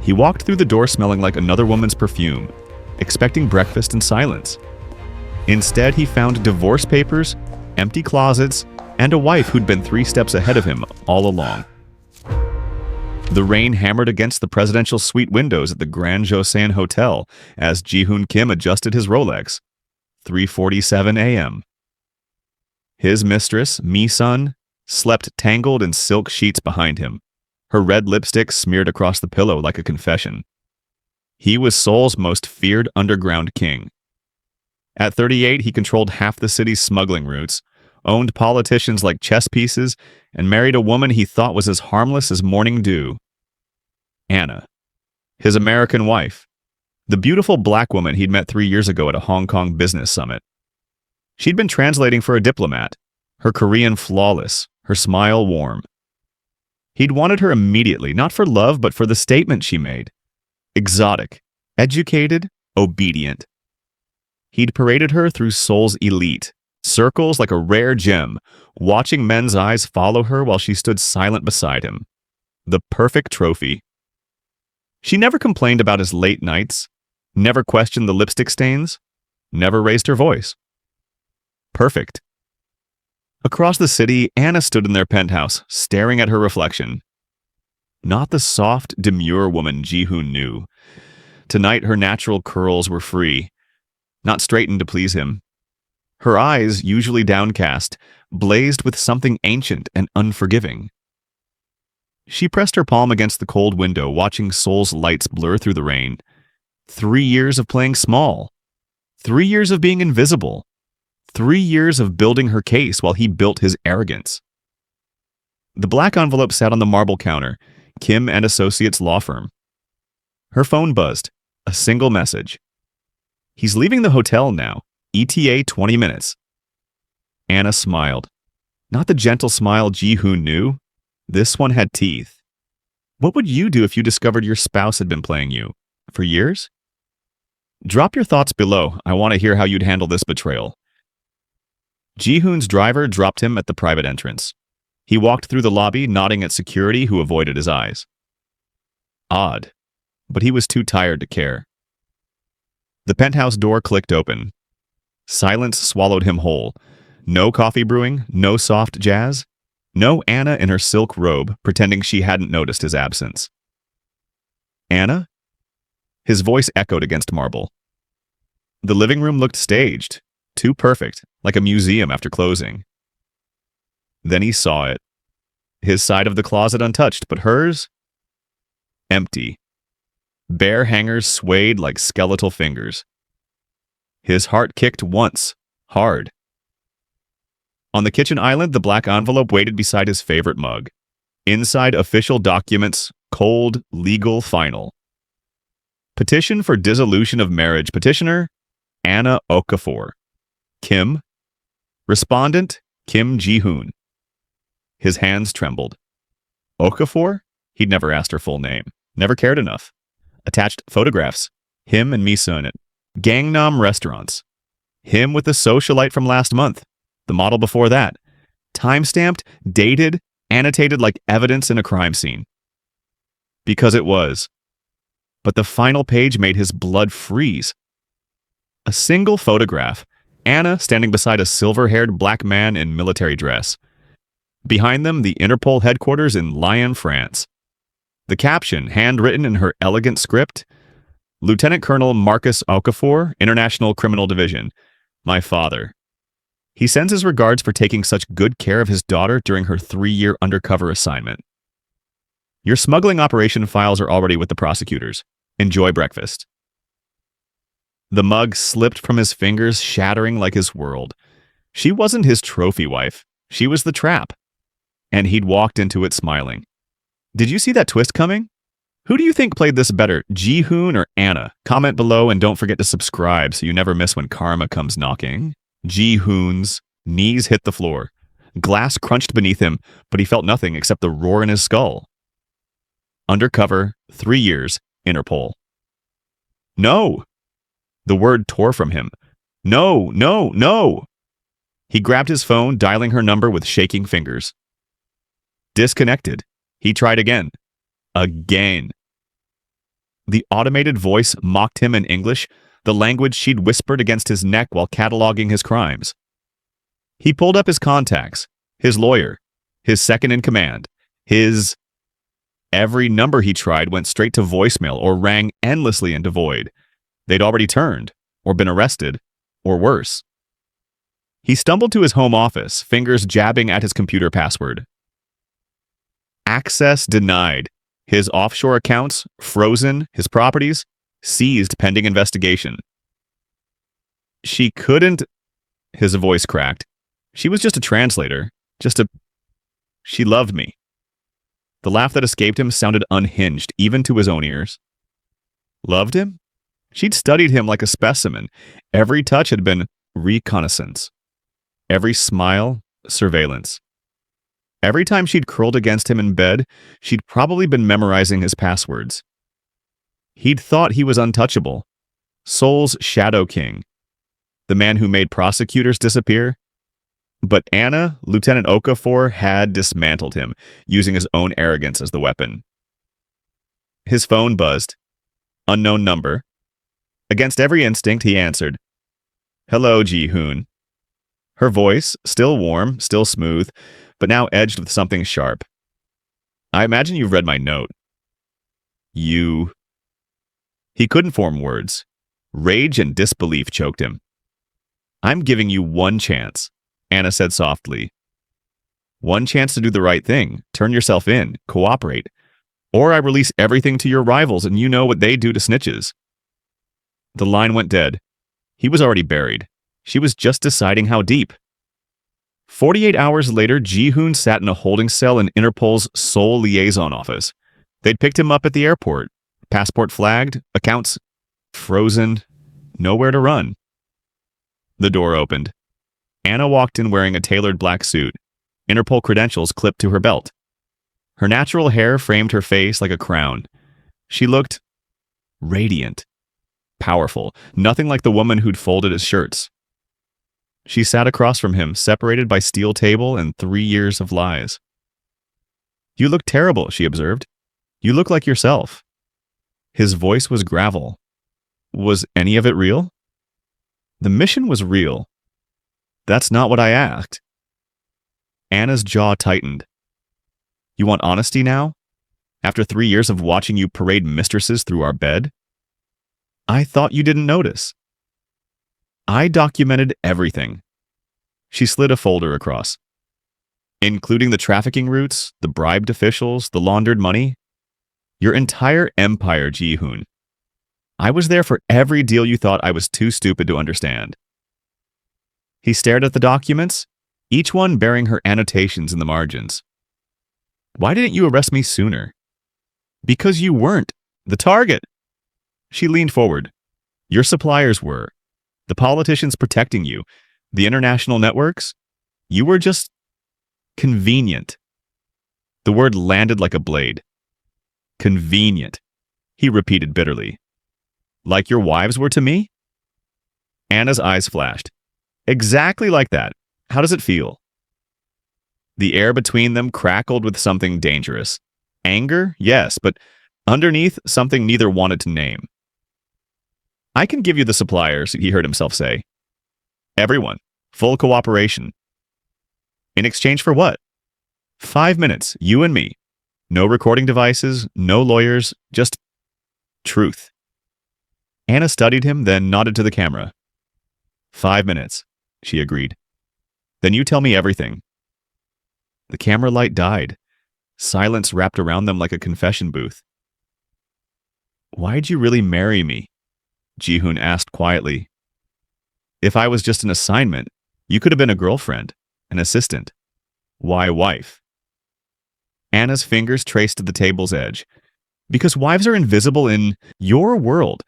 He walked through the door smelling like another woman's perfume, expecting breakfast in silence. Instead, he found divorce papers, empty closets, and a wife who'd been 3 steps ahead of him all along. The rain hammered against the presidential suite windows at the Grand Joseon Hotel as Ji-hoon Kim adjusted his Rolex. 3:47 a.m. His mistress, Mi-sun, slept tangled in silk sheets behind him, her red lipstick smeared across the pillow like a confession. He was Seoul's most feared underground king. At 38, he controlled half the city's smuggling routes, owned politicians like chess pieces, and married a woman he thought was as harmless as morning dew. Anna, his American wife, the beautiful black woman he'd met 3 years ago at a Hong Kong business summit. She'd been translating for a diplomat, her Korean flawless, her smile warm. He'd wanted her immediately, not for love, but for the statement she made. Exotic, educated, obedient. He'd paraded her through Seoul's elite, circles like a rare gem, watching men's eyes follow her while she stood silent beside him. The perfect trophy. She never complained about his late nights, never questioned the lipstick stains, never raised her voice. Perfect. Across the city, Anna stood in their penthouse, staring at her reflection. Not the soft, demure woman Ji-hoon knew. Tonight, her natural curls were free, not straightened to please him. Her eyes, usually downcast, blazed with something ancient and unforgiving. She pressed her palm against the cold window, watching Seoul's lights blur through the rain. 3 years of playing small. 3 years of being invisible. 3 years of building her case while he built his arrogance. The black envelope sat on the marble counter, Kim and Associates law firm. Her phone buzzed. A single message. He's leaving the hotel now. ETA 20 minutes. Anna smiled. Not the gentle smile Ji-hoon knew. This one had teeth. What would you do if you discovered your spouse had been playing you? For years? Drop your thoughts below. I want to hear how you'd handle this betrayal. Ji-hoon's driver dropped him at the private entrance. He walked through the lobby, nodding at security who avoided his eyes. Odd, but he was too tired to care. The penthouse door clicked open. Silence swallowed him whole. No coffee brewing, no soft jazz, no Anna in her silk robe pretending she hadn't noticed his absence. Anna? His voice echoed against marble. The living room looked staged, too perfect, like a museum after closing. Then he saw it. His side of the closet untouched, but hers? Empty. Bare hangers swayed like skeletal fingers. His heart kicked once, hard. On the kitchen island, the black envelope waited beside his favorite mug. Inside, official documents, cold, legal, final. Petition for dissolution of marriage. Petitioner, Anna Okafor. Kim. Respondent, Kim Ji-hoon. His hands trembled. Okafor? He'd never asked her full name. Never cared enough. Attached photographs. Him and Mi-sun at Gangnam restaurants. Him with the socialite from last month. The model before that. Time-stamped, dated, annotated like evidence in a crime scene. Because it was. But the final page made his blood freeze. A single photograph. Anna standing beside a silver-haired black man in military dress. Behind them, the Interpol headquarters in Lyon, France. The caption, handwritten in her elegant script, Lieutenant Colonel Marcus Okafor, International Criminal Division. My father. He sends his regards for taking such good care of his daughter during her 3-year undercover assignment. Your smuggling operation files are already with the prosecutors. Enjoy breakfast. The mug slipped from his fingers, shattering like his world. She wasn't his trophy wife. She was the trap. And he'd walked into it smiling. Did you see that twist coming? Who do you think played this better, Ji-hoon or Anna? Comment below and don't forget to subscribe so you never miss when karma comes knocking. Ji-hoon's knees hit the floor. Glass crunched beneath him, but he felt nothing except the roar in his skull. Undercover, 3 years, Interpol. No! The word tore from him. No, no, no! He grabbed his phone, dialing her number with shaking fingers. Disconnected. He tried again. Again. The automated voice mocked him in English, the language she'd whispered against his neck while cataloging his crimes. He pulled up his contacts, his lawyer, his second-in-command, his... Every number he tried went straight to voicemail or rang endlessly into void. They'd already turned, or been arrested, or worse. He stumbled to his home office, fingers jabbing at his computer password. Access denied. His offshore accounts frozen, his properties seized pending investigation. She couldn't... His voice cracked. She was just a translator. She loved me. The laugh that escaped him sounded unhinged, even to his own ears. Loved him? She'd studied him like a specimen. Every touch had been reconnaissance. Every smile, surveillance. Every time she'd curled against him in bed, she'd probably been memorizing his passwords. He'd thought he was untouchable. Seoul's Shadow King. The man who made prosecutors disappear. But Anna, Lieutenant Okafor, had dismantled him, using his own arrogance as the weapon. His phone buzzed. Unknown number. Against every instinct, he answered. Hello, Ji-hoon. Her voice, still warm, still smooth, but now edged with something sharp. I imagine you've read my note. You... He couldn't form words. Rage and disbelief choked him. I'm giving you one chance, Anna said softly. One chance to do the right thing, turn yourself in, cooperate. Or I release everything to your rivals and you know what they do to snitches. The line went dead. He was already buried. She was just deciding how deep. 48 hours later, Ji-hoon sat in a holding cell in Interpol's Seoul liaison office. They'd picked him up at the airport. Passport flagged, accounts frozen, nowhere to run. The door opened. Anna walked in wearing a tailored black suit, Interpol credentials clipped to her belt. Her natural hair framed her face like a crown. She looked radiant, powerful, nothing like the woman who'd folded his shirts. She sat across from him, separated by steel table and 3 years of lies. You look terrible, she observed. You look like yourself. His voice was gravel. Was any of it real? The mission was real. That's not what I asked. Anna's jaw tightened. You want honesty now? After 3 years of watching you parade mistresses through our bed? I thought you didn't notice. I documented everything. She slid a folder across. Including the trafficking routes, the bribed officials, the laundered money. Your entire empire, Ji-hoon. I was there for every deal you thought I was too stupid to understand. He stared at the documents, each one bearing her annotations in the margins. Why didn't you arrest me sooner? Because you weren't the target. She leaned forward. Your suppliers were. The politicians protecting you. The international networks. You were just convenient. The word landed like a blade. Convenient, he repeated bitterly. Like your wives were to me? Anna's eyes flashed. Exactly like that. How does it feel? The air between them crackled with something dangerous. Anger? Yes, but underneath, something neither wanted to name. I can give you the suppliers, he heard himself say. Everyone. Full cooperation. In exchange for what? 5 minutes, you and me. No recording devices, no lawyers, just truth. Anna studied him, then nodded to the camera. 5 minutes, she agreed. Then you tell me everything. The camera light died. Silence wrapped around them like a confession booth. Why'd you really marry me? Ji-hoon asked quietly. If I was just an assignment, you could have been a girlfriend, an assistant. Why wife? Anna's fingers traced to the table's edge. Because wives are invisible in your world.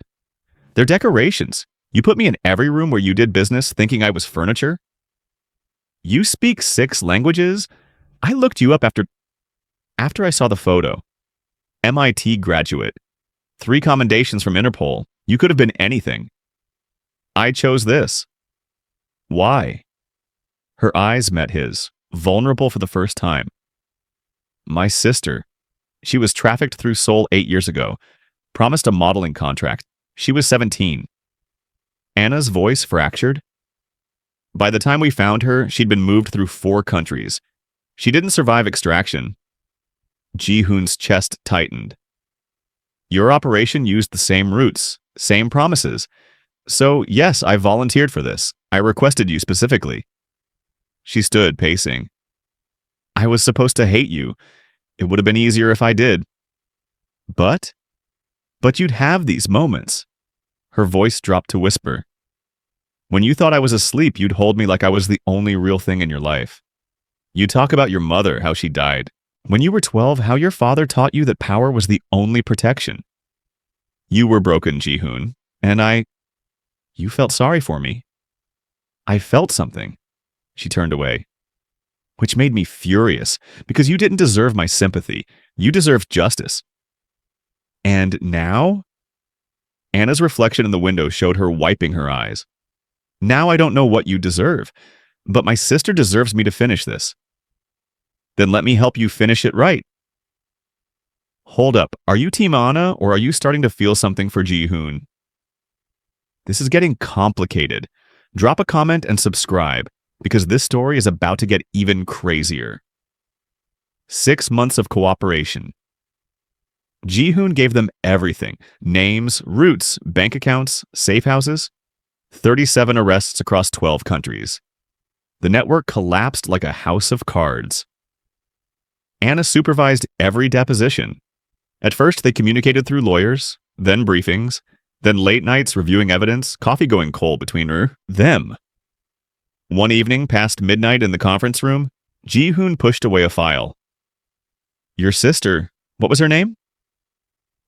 They're decorations. You put me in every room where you did business thinking I was furniture. You speak 6 languages? I looked you up after I saw the photo. MIT graduate. 3 commendations from Interpol. You could have been anything. I chose this. Why? Her eyes met his, vulnerable for the first time. My sister. She was trafficked through Seoul 8 years ago. promised a modeling contract. She was 17. Anna's voice fractured. By the time we found her, she'd been moved through 4 countries. She didn't survive extraction. Ji-hoon's chest tightened. Your operation used the same routes, same promises. So, yes, I volunteered for this. I requested you specifically. She stood, pacing. I was supposed to hate you. It would have been easier if I did. But you'd have these moments. Her voice dropped to whisper. When you thought I was asleep, you'd hold me like I was the only real thing in your life. You talk about your mother, how she died. When you were 12, how your father taught you that power was the only protection. You were broken, Ji-hoon, and you felt sorry for me. I felt something. She turned away. Which made me furious, because you didn't deserve my sympathy. You deserved justice. And now? Anna's reflection in the window showed her wiping her eyes. Now I don't know what you deserve, but my sister deserves me to finish this. Then let me help you finish it right. Hold up, are you Team Anna, or are you starting to feel something for Ji-hoon? This is getting complicated. Drop a comment and subscribe, because this story is about to get even crazier. 6 months of cooperation. Ji-hoon gave them everything. Names, routes, bank accounts, safe houses. 37 arrests across 12 countries. The network collapsed like a house of cards. Anna supervised every deposition. At first, they communicated through lawyers, then briefings, then late nights reviewing evidence, coffee going cold between them. One evening, past midnight in the conference room, Ji-hoon pushed away a file. Your sister, what was her name?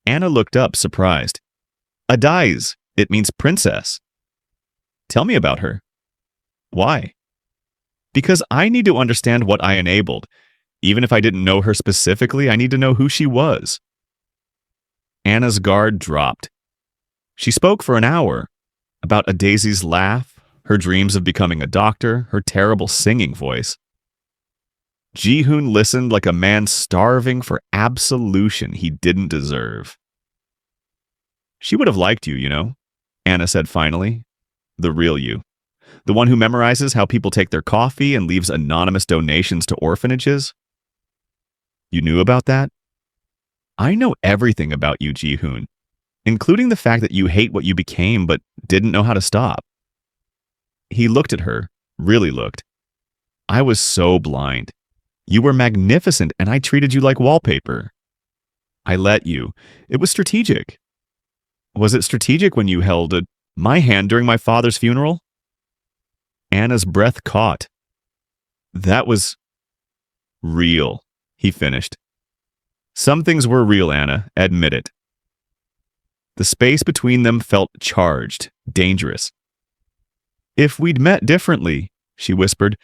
Anna looked up, surprised. Adais, it means princess. Tell me about her. Why? Because I need to understand what I enabled. Even if I didn't know her specifically, I need to know who she was. Anna's guard dropped. She spoke for an hour about Adaisi's laugh, her dreams of becoming a doctor, her terrible singing voice. Ji-hoon listened like a man starving for absolution he didn't deserve. She would have liked you, you know, Anna said finally. The real you. The one who memorizes how people take their coffee and leaves anonymous donations to orphanages. You knew about that? I know everything about you, Ji-hoon, including the fact that you hate what you became but didn't know how to stop. He looked at her, really looked. I was so blind. You were magnificent and I treated you like wallpaper. I let you. It was strategic. Was it strategic when you held my hand during my father's funeral? Anna's breath caught. That was real, he finished. Some things were real, Anna, admit it. The space between them felt charged, dangerous. If we'd met differently, she whispered,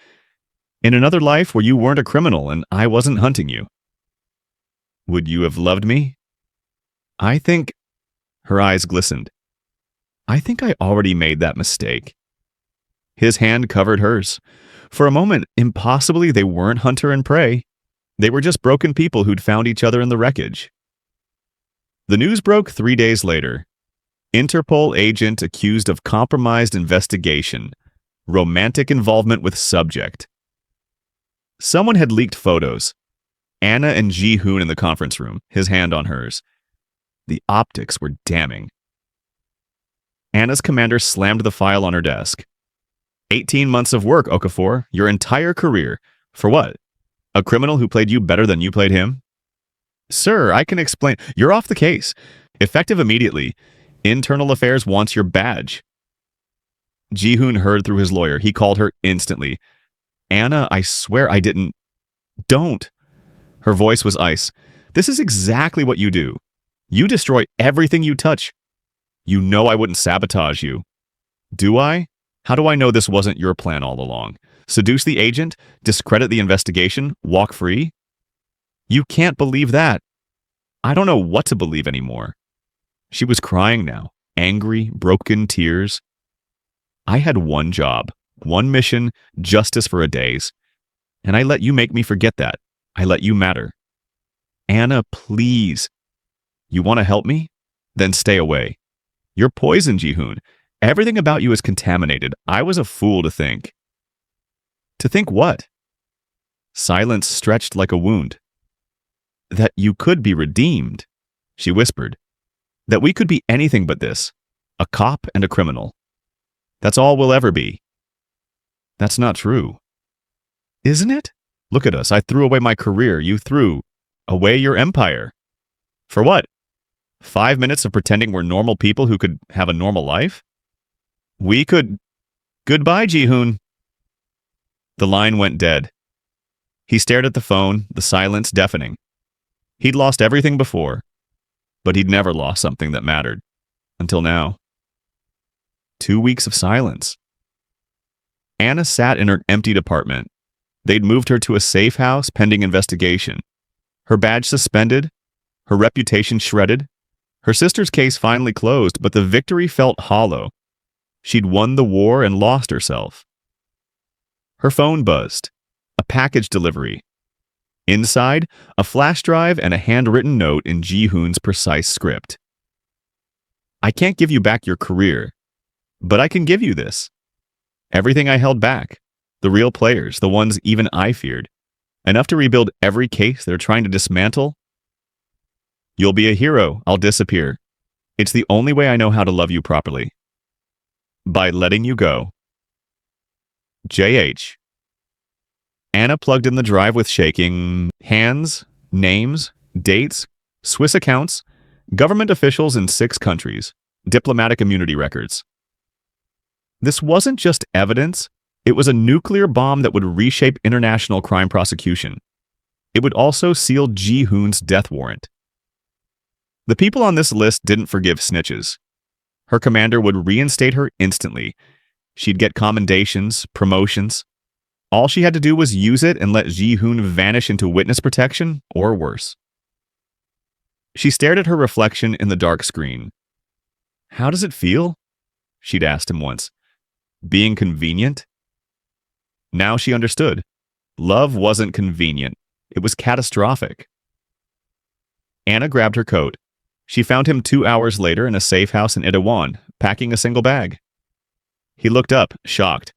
in another life where you weren't a criminal and I wasn't hunting you, would you have loved me? I think, her eyes glistened. I think I already made that mistake. His hand covered hers. For a moment, impossibly, they weren't hunter and prey. They were just broken people who'd found each other in the wreckage. The news broke 3 days later. Interpol agent accused of compromised investigation. Romantic involvement with subject. Someone had leaked photos. Anna and Ji-hoon in the conference room, his hand on hers. The optics were damning. Anna's commander slammed the file on her desk. 18 months of work, Okafor, your entire career. For what? A criminal who played you better than you played him? Sir, I can explain. You're off the case. Effective immediately. Internal Affairs wants your badge. Ji-hoon heard through his lawyer. He called her instantly. Anna, I swear I didn't. Don't. Her voice was ice. This is exactly what you do. You destroy everything you touch. You know I wouldn't sabotage you. Do I? How do I know this wasn't your plan all along? Seduce the agent? Discredit the investigation? Walk free? You can't believe that. I don't know what to believe anymore. She was crying now, angry, broken tears. I had one job, one mission, justice for Adais. And I let you make me forget that. I let you matter. Anna, please. You want to help me? Then stay away. You're poison, Ji-hoon. Everything about you is contaminated. I was a fool to think. To think what? Silence stretched like a wound. That you could be redeemed, she whispered. That we could be anything but this. A cop and a criminal. That's all we'll ever be. That's not true. Isn't it? Look at us. I threw away my career. You threw away your empire. For what? 5 minutes of pretending we're normal people who could have a normal life? We could... Goodbye, Ji-hoon. The line went dead. He stared at the phone, the silence deafening. He'd lost everything before, but he'd never lost something that mattered. Until now. 2 weeks of silence. Anna sat in her empty apartment. They'd moved her to a safe house pending investigation. Her badge suspended, her reputation shredded. Her sister's case finally closed, but the victory felt hollow. She'd won the war and lost herself. Her phone buzzed. A package delivery. Inside, a flash drive and a handwritten note in Ji-hoon's precise script. I can't give you back your career, but I can give you this. Everything I held back. The real players, the ones even I feared. Enough to rebuild every case they're trying to dismantle. You'll be a hero. I'll disappear. It's the only way I know how to love you properly. By letting you go. JH. Anna plugged in the drive with shaking hands, names, dates, Swiss accounts, government officials in 6 countries, diplomatic immunity records. This wasn't just evidence. It was a nuclear bomb that would reshape international crime prosecution. It would also seal Ji-hoon's death warrant. The people on this list didn't forgive snitches. Her commander would reinstate her instantly. She'd get commendations, promotions. All she had to do was use it and let Ji-hoon vanish into witness protection, or worse. She stared at her reflection in the dark screen. How does it feel? She'd asked him once. Being convenient? Now she understood. Love wasn't convenient. It was catastrophic. Anna grabbed her coat. She found him 2 hours later in a safe house in Itaewon, packing a single bag. He looked up, shocked.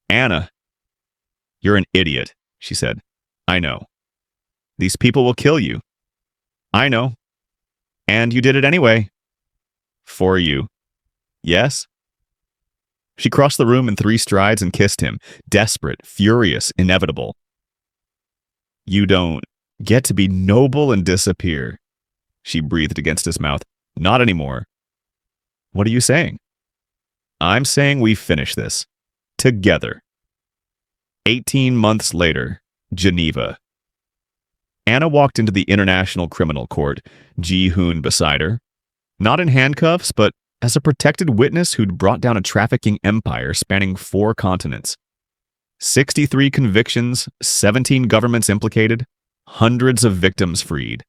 Anna. You're an idiot, she said. I know. These people will kill you. I know. And you did it anyway. For you. Yes? She crossed the room in 3 strides and kissed him, desperate, furious, inevitable. You don't get to be noble and disappear, she breathed against his mouth. Not anymore. What are you saying? I'm saying we finish this. Together. 18 months later, Geneva. Anna walked into the International Criminal Court, Ji-hoon beside her. Not in handcuffs, but as a protected witness who'd brought down a trafficking empire spanning 4 continents. 63 convictions, 17 governments implicated, hundreds of victims freed.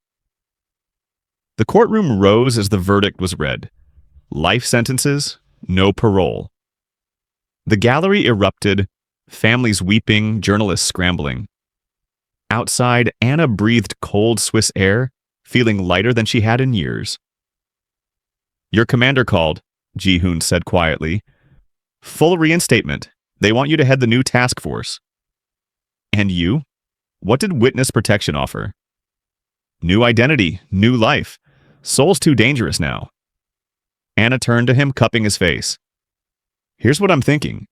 The courtroom rose as the verdict was read. Life sentences, no parole. The gallery erupted, families weeping, journalists scrambling. Outside, Anna breathed cold Swiss air, feeling lighter than she had in years. Your commander called, Ji-hoon said quietly. Full reinstatement. They want you to head the new task force. And you? What did witness protection offer? New identity, new life. Soul's too dangerous now. Anna turned to him, cupping his face. Here's what I'm thinking.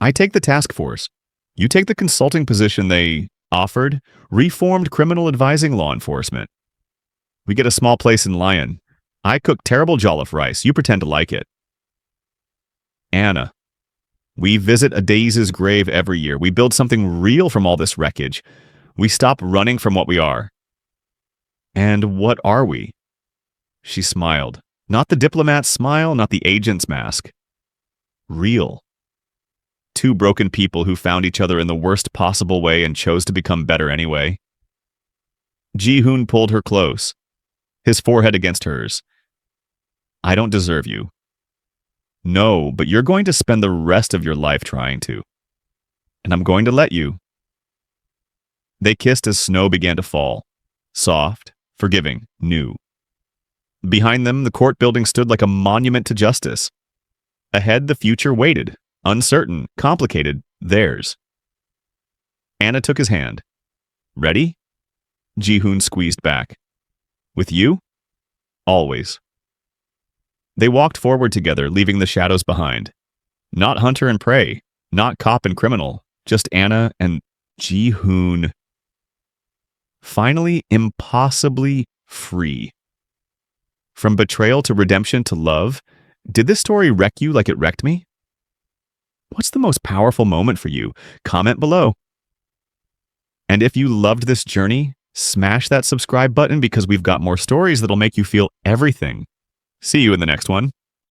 I take the task force. You take the consulting position they offered, reformed criminal advising law enforcement. We get a small place in Lyon. I cook terrible jollof rice. You pretend to like it. Anna. We visit Adaise's grave every year. We build something real from all this wreckage. We stop running from what we are. And what are we? She smiled. Not the diplomat's smile, not the agent's mask. Real. 2 broken people who found each other in the worst possible way and chose to become better anyway. Ji-hoon pulled her close, his forehead against hers. I don't deserve you. No, but you're going to spend the rest of your life trying to. And I'm going to let you. They kissed as snow began to fall. Soft, forgiving, new. Behind them, the court building stood like a monument to justice. Ahead, the future waited, uncertain, complicated, theirs. Anna took his hand. Ready? Ji-hoon squeezed back. With you? Always. They walked forward together, leaving the shadows behind. Not hunter and prey, not cop and criminal, just Anna and Ji-hoon. Finally, impossibly free. From betrayal to redemption to love, did this story wreck you like it wrecked me? What's the most powerful moment for you? Comment below. And if you loved this journey, smash that subscribe button because we've got more stories that'll make you feel everything. See you in the next one.